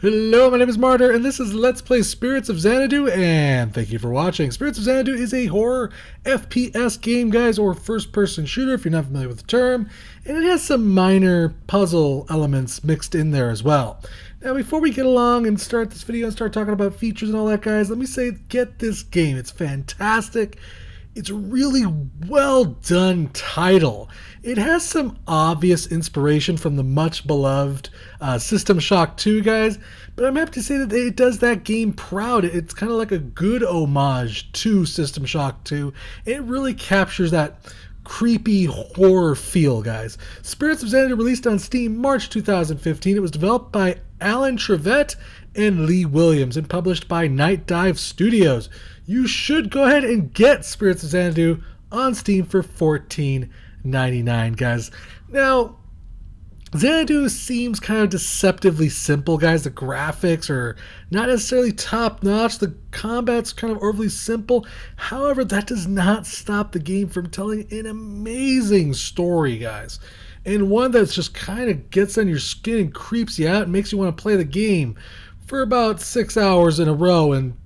Hello, my name is Martyr, and this is Let's Play Spirits of Xanadu, and thank you for watching. Spirits of Xanadu is a horror FPS game, guys, or first-person shooter, if you're not familiar with the term, and it has some minor puzzle elements mixed in there as well. Now, before we get along and start this video and start talking about features and all that, guys, let me say, get this game. It's fantastic. It's a really well done title. It has some obvious inspiration from the much beloved System Shock 2, guys, but I'm happy to say that it does that game proud. It's kind of like a good homage to System Shock 2. It really captures that creepy horror feel, guys. Spirits of Xanadu released on Steam March 2015. It was developed by Alan Trevette and Lee Williams and published by Night Dive Studios. You should go ahead and get Spirits of Xanadu on Steam for $14.99, guys. Now, Xanadu seems kind of deceptively simple, guys. The graphics are not necessarily top-notch. The combat's kind of overly simple. However, that does not stop the game from telling an amazing story, guys. And one that's just kind of gets on your skin and creeps you out and makes you want to play the game for about 6 hours in a row and,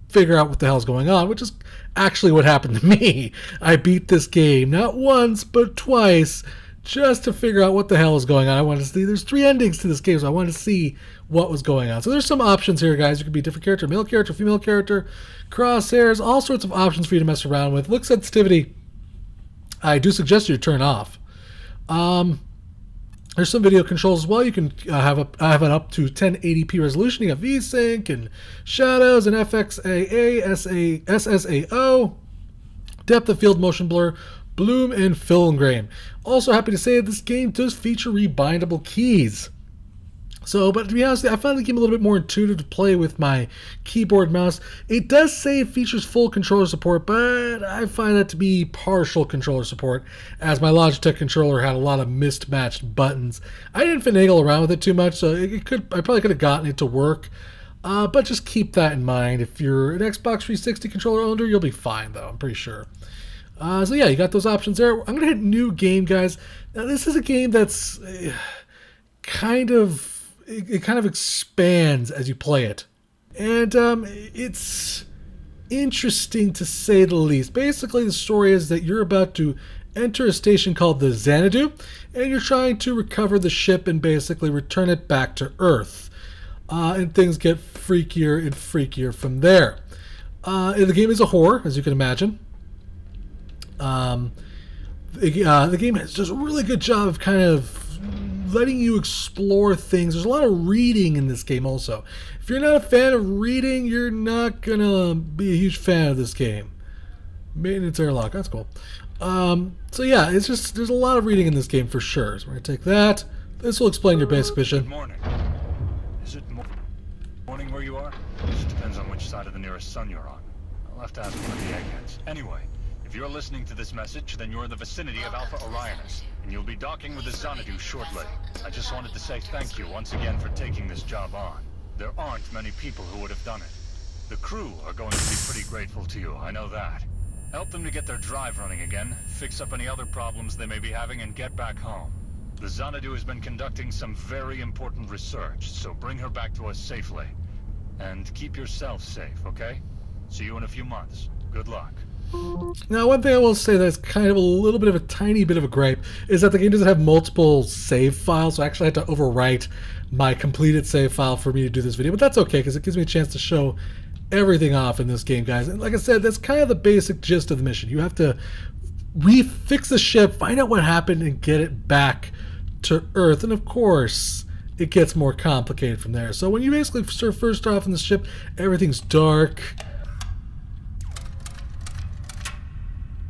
figure out what the hell's going on, which is actually what happened to me. I beat this game not once, but twice, just to figure out what the hell is going on. I wanted to see, there's 3 endings to this game, so I wanted to see what was going on. So there's some options here, guys. You could be a different character, male character, female character, crosshairs, all sorts of options for you to mess around with. Look sensitivity, I do suggest you turn off. There's some video controls as well. You can have an up to 1080p resolution. You have VSync and shadows and FXAA, SSAO, depth of field motion blur, bloom, and film grain. Also happy to say that this game does feature rebindable keys. But to be honest, I found the game a little bit more intuitive to play with my keyboard mouse. It does say it features full controller support, but I find that to be partial controller support, as my Logitech controller had a lot of mismatched buttons. I didn't finagle around with it too much, so I probably could have gotten it to work. But just keep that in mind. If you're an Xbox 360 controller owner, you'll be fine, though, I'm pretty sure. So yeah, you got those options there. I'm going to hit new game, guys. Now, this is a game that's kind of expands as you play it, and it's interesting to say the least. Basically, the story is that you're about to enter a station called the Xanadu, and you're trying to recover the ship and basically return it back to Earth. And things get freakier and freakier from there. And the game is a horror, as you can imagine. The game has just a really good job of kind of letting you explore things. There's a lot of reading in this game also. If you're not a fan of reading, you're not gonna be a huge fan of this game. Maintenance airlock, that's cool. So yeah, it's just, there's a lot of reading in this game for sure. So we're gonna take that. This will explain your basic mission. Good morning. Is it morning where you are? It depends on which side of the nearest sun you're on. I'll have to ask one of the eggheads. Anyway, if you're listening to this message, then you're in the vicinity of Alpha Orionis, and you'll be docking with the Xanadu shortly. I just wanted to say thank you once again for taking this job on. There aren't many people who would have done it. The crew are going to be pretty grateful to you, I know that. Help them to get their drive running again, fix up any other problems they may be having, and get back home. The Xanadu has been conducting some very important research, so bring her back to us safely. And keep yourself safe, okay? See you in a few months. Good luck. Now, one thing I will say that's kind of a little bit of a tiny bit of a gripe is that the game doesn't have multiple save files, so I actually had to overwrite my completed save file for me to do this video, but that's okay because it gives me a chance to show everything off in this game, guys. And like I said, that's kind of the basic gist of the mission. You have to fix the ship, find out what happened, and get it back to Earth. And of course, it gets more complicated from there. So when you basically first start off in the ship, everything's dark.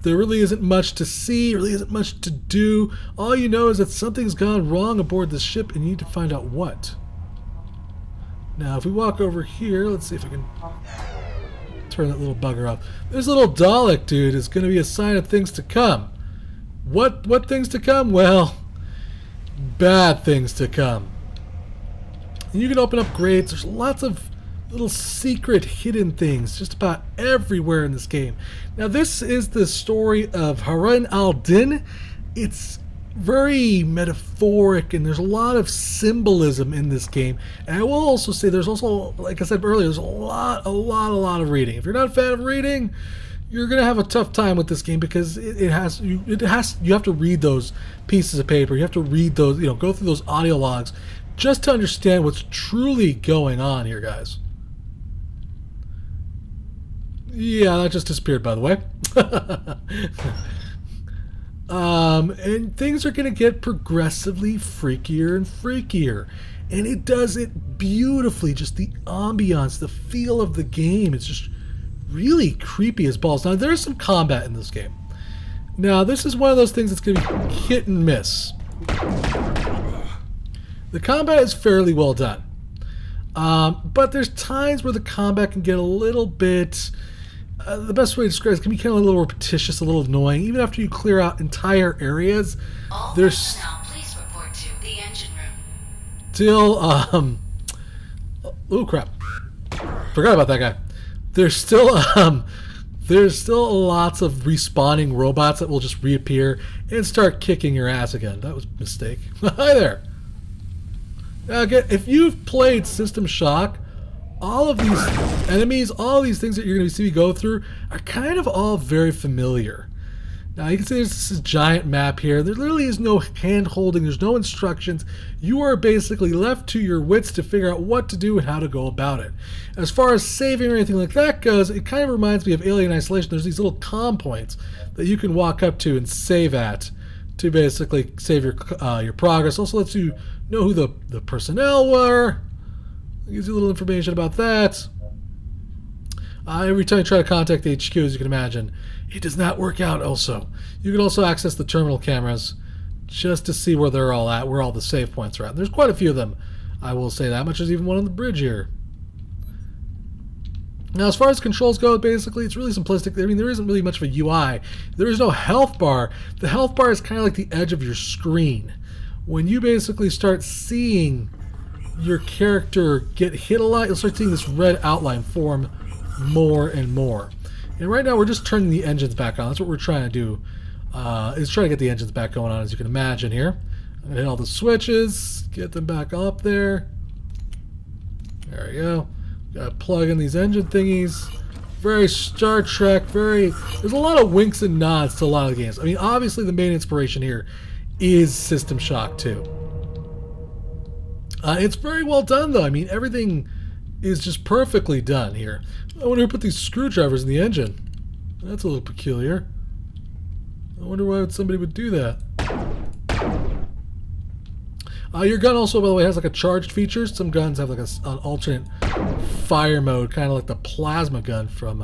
There really isn't much to see, really isn't much to do. All you know is that something's gone wrong aboard the ship and you need to find out what. Now, if we walk over here, let's see if I can turn that little bugger off. This little Dalek dude is going to be a sign of things to come. What things to come? Well, bad things to come. And you can open up grates. There's lots of little secret hidden things just about everywhere in this game. Now, this is the story of Harun al-Din. It's very metaphoric, and there's a lot of symbolism in this game. And I will also say there's also, like I said earlier, there's a lot of reading. If you're not a fan of reading, you're gonna have a tough time with this game because you have to read those pieces of paper. You have to read those, go through those audio logs just to understand what's truly going on here, guys. Yeah, that just disappeared, by the way. And things are going to get progressively freakier and freakier. And it does it beautifully. Just the ambiance, the feel of the game. It's just really creepy as balls. Now, there's some combat in this game. Now, this is one of those things that's going to be hit and miss. The combat is fairly well done. But there's times where the combat can get a little bit... the best way to describe it is it can be kind of a little repetitious, a little annoying. Even after you clear out entire areas, all there's personnel, please report to the engine room. still, oh crap. Forgot about that guy. There's still lots of respawning robots that will just reappear and start kicking your ass again. That was a mistake. Hi there. Now again, if you've played System Shock, all of these enemies, all these things that you're going to see me go through are kind of all very familiar. Now you can see there's this giant map here. There literally is no hand holding, there's no instructions. You are basically left to your wits to figure out what to do and how to go about it. As far as saving or anything like that goes, it kind of reminds me of Alien Isolation. There's these little comm points that you can walk up to and save at to basically save your progress. Also lets you know who the personnel were. Gives you a little information about that. Every time you try to contact the HQ, as you can imagine, it does not work out also. You can also access the terminal cameras just to see where they're all at, where all the save points are at. There's quite a few of them, I will say that much. There's even one on the bridge here. Now, as far as controls go, basically, it's really simplistic. I mean, there isn't really much of a UI. There is no health bar. The health bar is kind of like the edge of your screen. When you basically start seeing your character get hit a lot, you'll start seeing this red outline form more and more. And right now we're just turning the engines back on. That's what we're trying to do, is try to get the engines back going on, as you can imagine here. I'm going to hit all the switches, get them back up there. There we go. Got to plug in these engine thingies. Very Star Trek, there's a lot of winks and nods to a lot of the games. I mean, obviously the main inspiration here is System Shock 2. It's very well done, though. I mean, everything is just perfectly done here. I wonder who put these screwdrivers in the engine. That's a little peculiar. I wonder why somebody would do that. Your gun also, by the way, has like a charged feature. Some guns have like an alternate fire mode, kind of like the plasma gun from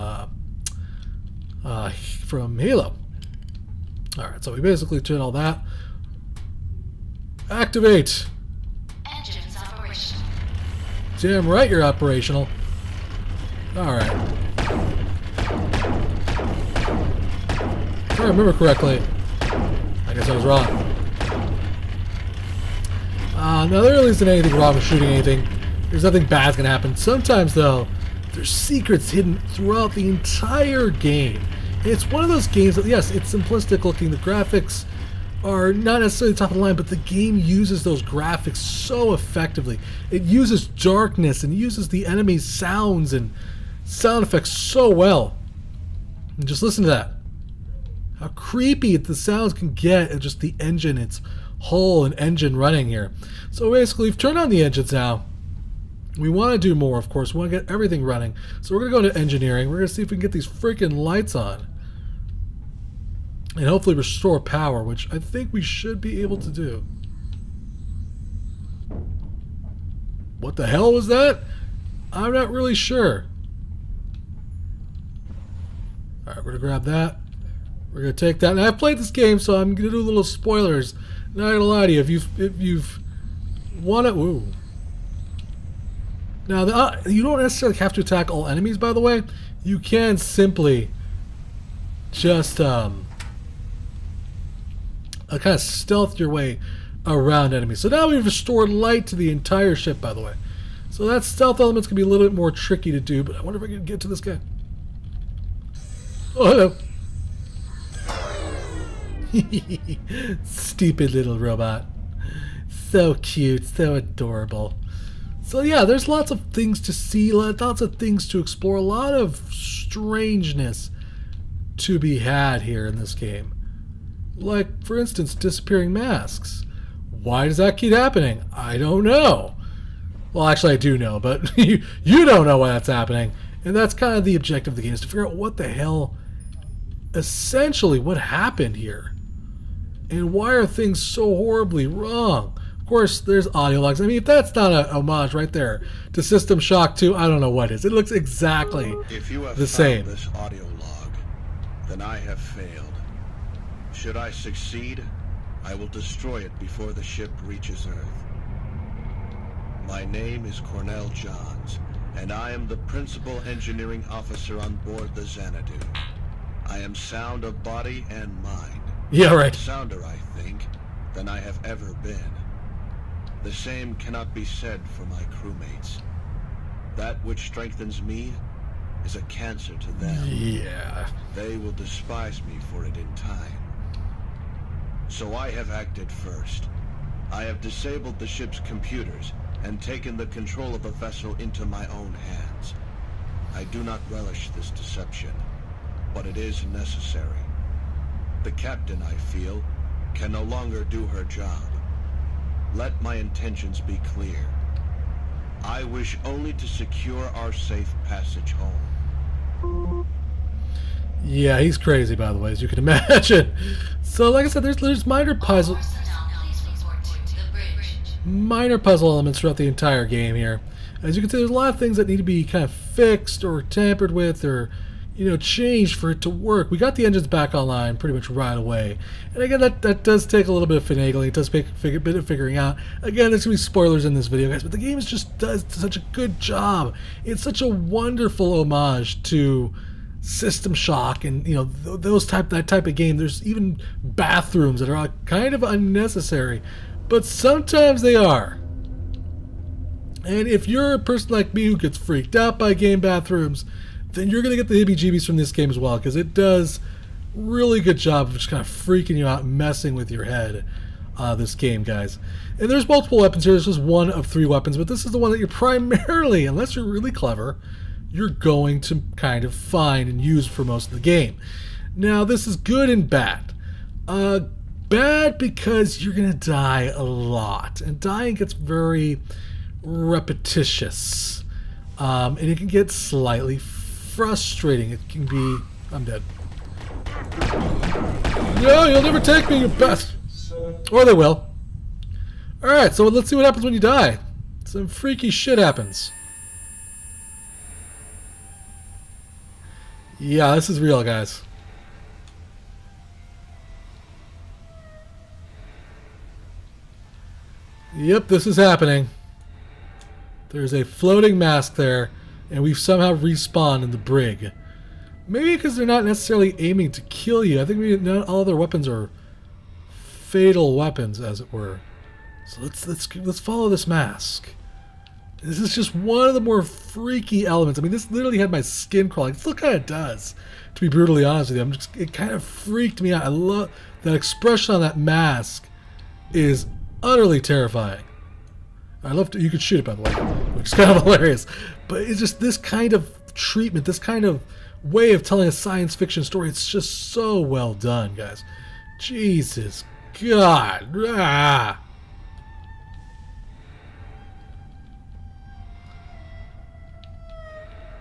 Halo. All right, so we basically turn all that. Activate. Damn right you're operational. Alright. If I remember correctly, I guess I was wrong. Now there really isn't anything wrong with shooting anything. There's nothing bad's gonna happen. Sometimes though, there's secrets hidden throughout the entire game. And it's one of those games that, yes, it's simplistic looking. The graphics are not necessarily top of the line, but the game uses those graphics so effectively. It uses darkness and uses the enemy's sounds and sound effects so well. And just listen to that. How creepy the sounds can get at just the engine, its hull and engine running here. So basically, we've turned on the engines now. We want to do more, of course. We want to get everything running. So we're going to go to engineering. We're going to see if we can get these freaking lights on. And hopefully restore power, which I think we should be able to do. What the hell was that? I'm not really sure. Alright, we're going to grab that. We're going to take that. Now, I've played this game, so I'm going to do little spoilers. Not going to lie to you. If you've won it... Ooh. Now, you don't necessarily have to attack all enemies, by the way. You can simply just... kind of stealth your way around enemies. So now we've restored light to the entire ship, by the way. So that stealth element's going to be a little bit more tricky to do, but I wonder if I can get to this guy. Oh, hello. Stupid little robot. So cute, so adorable. So yeah, there's lots of things to see, lots of things to explore, a lot of strangeness to be had here in this game. Like, for instance, disappearing masks. Why does that keep happening? I don't know. Well, actually, I do know, but you don't know why that's happening. And that's kind of the objective of the game, is to figure out what the hell, essentially, what happened here. And why are things so horribly wrong? Of course, there's audio logs. I mean, if that's not a homage right there to System Shock 2, I don't know what is. It looks exactly if you have the same. Found this audio log, then I have failed. Should I succeed, I will destroy it before the ship reaches Earth. My name is Cornell Johns, and I am the principal engineering officer on board the Xanadu. I am sound of body and mind. Yeah, right. Sounder, I think, than I have ever been. The same cannot be said for my crewmates. That which strengthens me is a cancer to them. Yeah. They will despise me for it in time. So I have acted first. I have disabled the ship's computers and taken the control of the vessel into my own hands. I do not relish this deception, but it is necessary. The captain, I feel, can no longer do her job. Let my intentions be clear. I wish only to secure our safe passage home. Yeah, he's crazy, by the way, as you can imagine. So, like I said, there's minor puzzle elements throughout the entire game here. As you can see, there's a lot of things that need to be kind of fixed or tampered with or, changed for it to work. We got the engines back online pretty much right away. And again, that does take a little bit of finagling. It does take a bit of figuring out. Again, there's going to be spoilers in this video, guys, but the game just does such a good job. It's such a wonderful homage to System Shock and that type of game. There's even bathrooms that are kind of unnecessary, but sometimes they are. And if you're a person like me who gets freaked out by game bathrooms, then you're going to get the heebie-jeebies from this game as well, because it does really good job of just kind of freaking you out and messing with your head, this game, guys. And there's multiple weapons here. There's just one of 3 weapons, but this is the one that you're primarily, unless you're really clever, you're going to kind of find and use for most of the game. Now, this is good and bad. Bad because you're going to die a lot, and dying gets very repetitious, and it can get slightly frustrating. It can be... I'm dead. No, you'll never take me, you best. Or they will. Alright, so let's see what happens when you die. Some freaky shit happens. Yeah, this is real, guys. Yep, this is happening. There's a floating mask there, and we've somehow respawned in the brig. Maybe because they're not necessarily aiming to kill you. I think maybe not all their weapons are fatal weapons, as it were. So let's follow this mask. This is just one of the more freaky elements. I mean, this literally had my skin crawling. It still kind of does, to be brutally honest with you. It kind of freaked me out. I love that expression on that mask. Is utterly terrifying. I love to, you could shoot it, by the way, which is kind of hilarious. But it's just this kind of treatment, this kind of way of telling a science fiction story. It's just so well done, guys. Jesus God. Ah.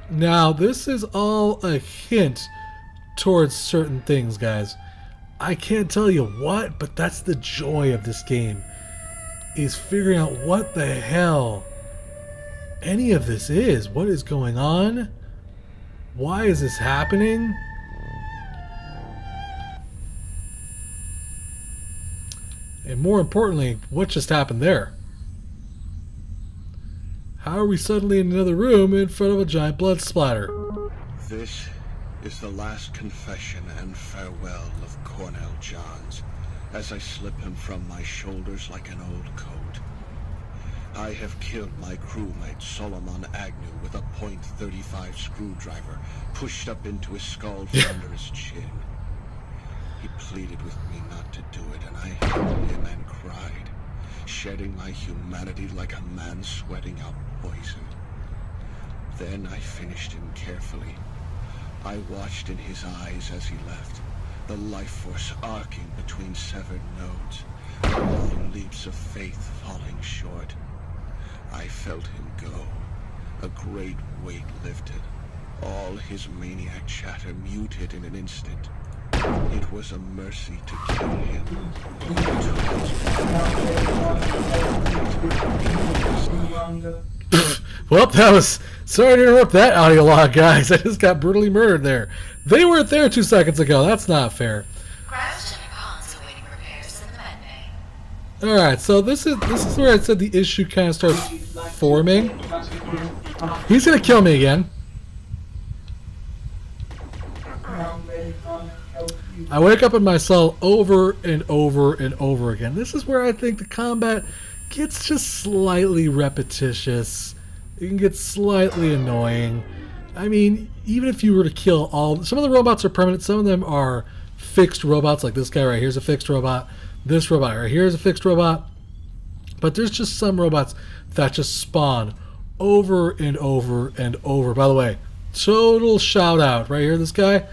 Now, this is all a hint towards certain things, guys. I can't tell you what, but that's the joy of this game, is figuring out what the hell any of this is. What is going on? Why is this happening? And more importantly, what just happened there? How are we suddenly in another room in front of a giant blood splatter? This is the last confession and farewell of Cornell Johns, as I slip him from my shoulders like an old coat. I have killed my crewmate Solomon Agnew with a .35 screwdriver pushed up into his skull from under his chin. He pleaded with me not to do it, and I held him and cried, shedding my humanity like a man sweating out poison. Then I finished him carefully. I watched in his eyes as he left, the life force arcing between severed nodes, long leaps of faith falling short. I felt him go. A great weight lifted. All his maniac chatter muted in an instant. It was a mercy to kill him. Well, that was... Sorry to interrupt that audio log, guys. I just got brutally murdered there. They weren't there 2 seconds ago. That's not fair. Cryogenic ponds awaiting repairs in the med bay. Alright, so this is where I said the issue kind of starts forming. He's going to kill me again. I wake up in my cell over and over and over again. This is where I think the combat gets just slightly repetitious. It can get slightly annoying. I mean, even if you were to kill all... Some of the robots are permanent. Some of them are fixed robots, like this guy right here is a fixed robot. This robot right here is a fixed robot. But there's just some robots that just spawn over and over and over. By the way, total shout out right here, this guy,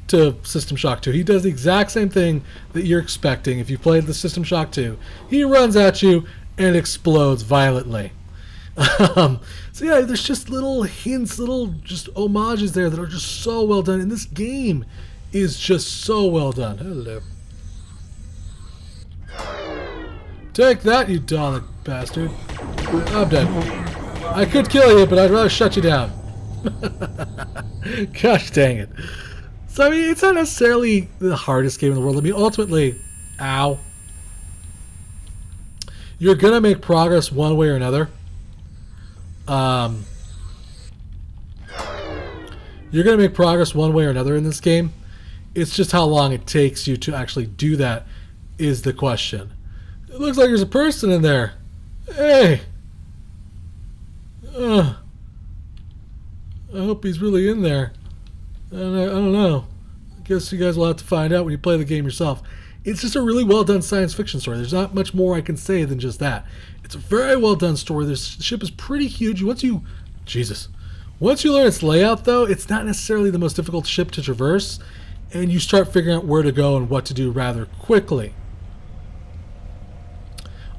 to System Shock 2. He does the exact same thing that you're expecting if you played the System Shock 2. He runs at you and explodes violently. So yeah, there's just little hints, little just homages there that are just so well done. And this game is just so well done. Hello. Take that, you Dalek bastard. I'm dead. I could kill you, but I'd rather shut you down. Gosh dang it. So I mean, it's not necessarily the hardest game in the world. I mean, ultimately, ow. You're gonna make progress one way or another. You're going to make progress one way or another in this game. It's just how long it takes you to actually do that is the question. It looks like there's a person in there. Hey! I hope he's really in there. I don't know. I guess you guys will have to find out when you play the game yourself. It's just a really well done science fiction story. There's not much more I can say than just that. It's a very well done story. This ship is pretty huge. Once you learn its layout, though, it's not necessarily the most difficult ship to traverse, and you start figuring out where to go and what to do rather quickly.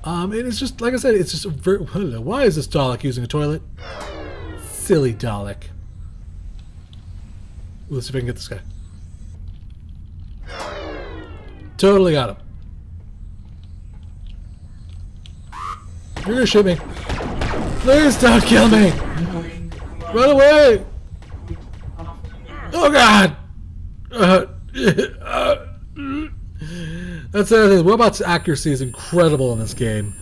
And it's just, like I said, it's just a very... Why is this Dalek using a toilet? Silly Dalek. Let's see if I can get this guy. Totally got him. You're gonna shoot me. Please don't kill me. Run away. Oh God. That's the other thing. The robot's accuracy is incredible in this game,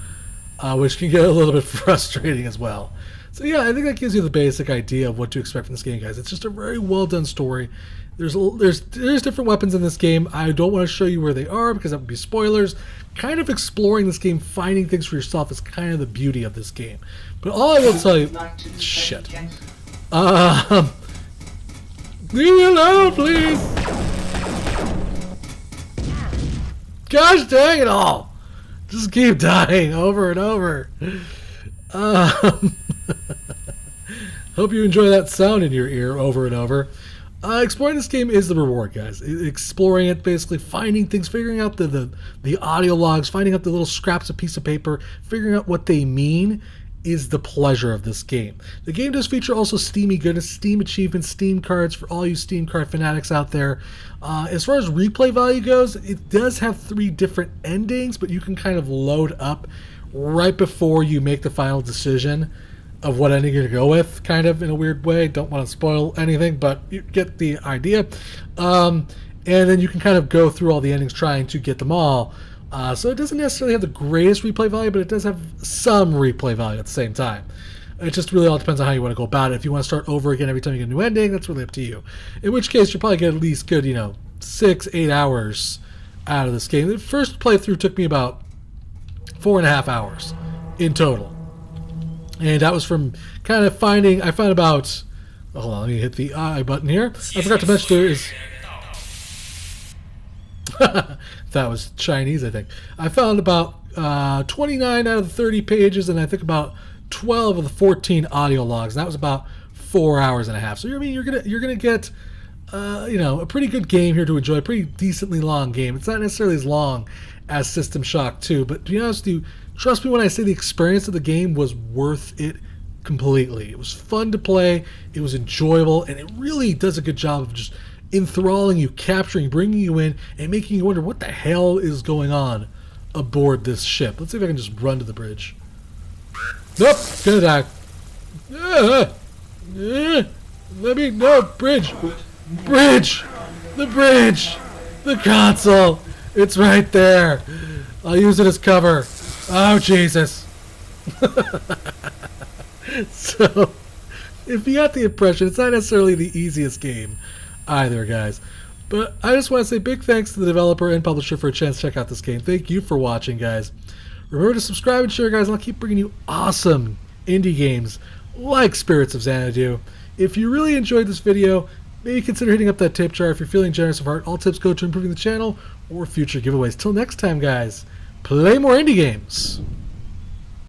which can get a little bit frustrating as well. So yeah, I think that gives you the basic idea of what to expect from this game, guys. It's just a very well done story. There's different weapons in this game. I don't want to show you where they are because that would be spoilers. Kind of exploring this game, finding things for yourself is kind of the beauty of this game. But all I will tell you, shit. Leave me alone, please. Gosh dang it all! Just keep dying over and over. Hope you enjoy that sound in your ear over and over. Exploring this game is the reward, guys. Exploring it, basically finding things, figuring out the audio logs, finding out the little scraps of piece of paper, figuring out what they mean is the pleasure of this game. The game does feature also Steamy goodness, Steam achievements, Steam cards for all you Steam card fanatics out there. As far as replay value goes, it does have 3 different endings, but you can kind of load up right before you make the final decision of what ending you're going to go with, kind of in a weird way. Don't want to spoil anything, but you get the idea. And then you can kind of go through all the endings trying to get them all. So it doesn't necessarily have the greatest replay value, but it does have some replay value at the same time. It just really all depends on how you want to go about it. If you want to start over again every time you get a new ending, that's really up to you. In which case, you'll probably get at least good, 6-8 hours out of this game. The first playthrough took me about 4.5 hours in total. And that was from kind of finding... I found about... Hold on, let me hit the I button here. I forgot to mention there is... That was Chinese, I think. I found about 29 out of the 30 pages, and I think about 12 of the 14 audio logs. And that was about 4 hours and a half. So you're gonna get a pretty good game here to enjoy. A pretty decently long game. It's not necessarily as long as System Shock 2, but to be honest with you, trust me when I say the experience of the game was worth it completely. It was fun to play, it was enjoyable, and it really does a good job of just enthralling you, capturing, bringing you in, and making you wonder what the hell is going on aboard this ship. Let's see if I can just run to the bridge. Nope, gonna die. Bridge. Bridge! The bridge! The console! It's right there! I'll use it as cover. Oh, Jesus. So, if you got the impression, it's not necessarily the easiest game either, guys. But I just want to say big thanks to the developer and publisher for a chance to check out this game. Thank you for watching, guys. Remember to subscribe and share, guys, and I'll keep bringing you awesome indie games like Spirits of Xanadu. If you really enjoyed this video, maybe consider hitting up that tip jar. If you're feeling generous of heart, all tips go to improving the channel or future giveaways. Till next time, guys, play more indie games.